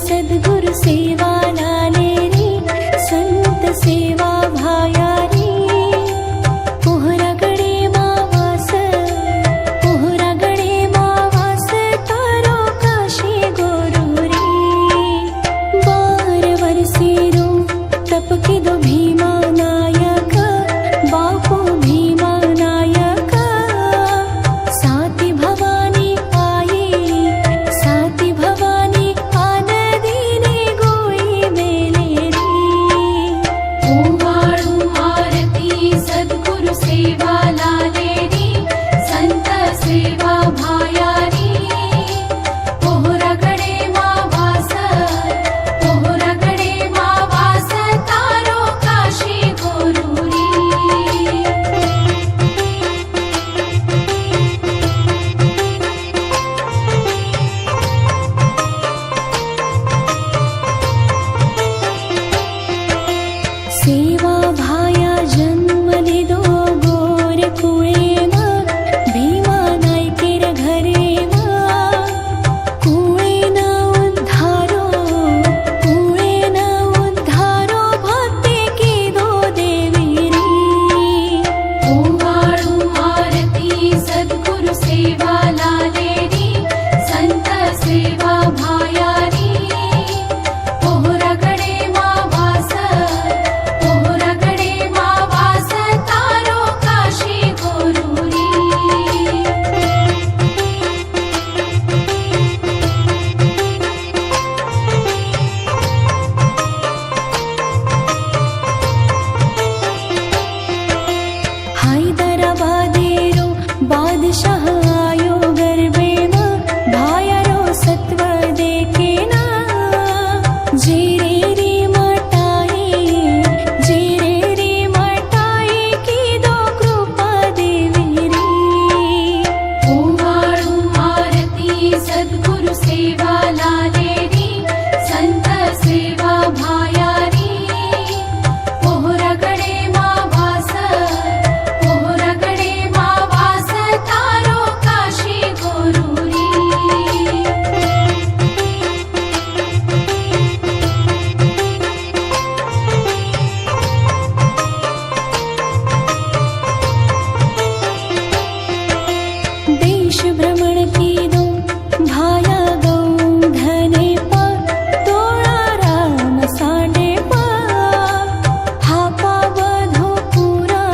सद्गुरु सेवा लाले रे, संत सेवा भाया रे। पोहरागडे मावास, पोहरागडे मावास, तारो काशी गोरू रे। 12 वर्षे रो तप किदो भीमा नायक, बापू भीमा नायक। साती भवानी आई, साती भवानी आनदीने गोई मेले रे। ओवाळू आरती सद्गुरु सेवा लाले रे, संत सेवा भाया रे। पोहरागडे मावास, पोहरागडे मावास, तारो काशी गोरू रे। सेवा भाया जन्म लिदो गोर कुळेमा, भीमा नायकेर घरेमा। कुळेन उद्धारो, कुळेन उद्धारो, भक्ती किदो देवी रे। ओवाळू आरती सद्गुरु सेवा लाले रे, संत सेवा भाया रे। पोहरागडे मावास, पोहरागडे मावास, तारो काशी गोरू रे। हैदराबादेरो बादशाह आयो गरबेमा, भायारो सत्व देखेना। जेरे रे मटाई, जेरे रे मटाई, किदो कृपा देवी रे। ओवाळू आरती सद्गुरु सेवा लाले रे, संत सेवा भाया रे। पोहरागडे मावास, पोहरागडे मावास, तारो काशी गोरू रे। देश भ्रमण किदो भाया गौ धने पा, तोळा राम साडे पा। हापा बधो पुरा,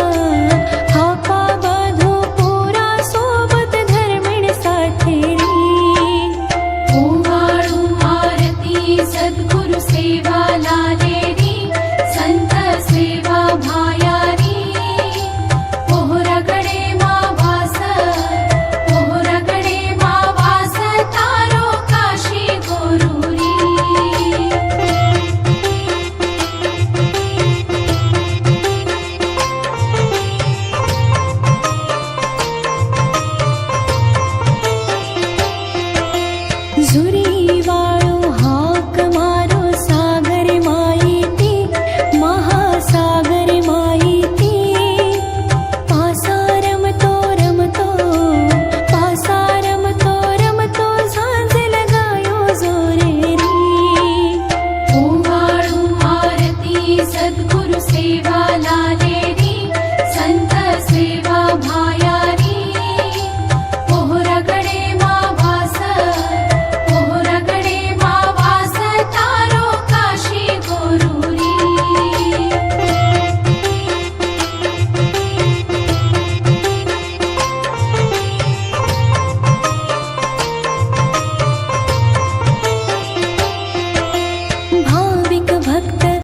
हापा बधो पुरा, सोबत धर्मिण साथे रे। ओवाळू आरती सद्गुरु सेवा लाले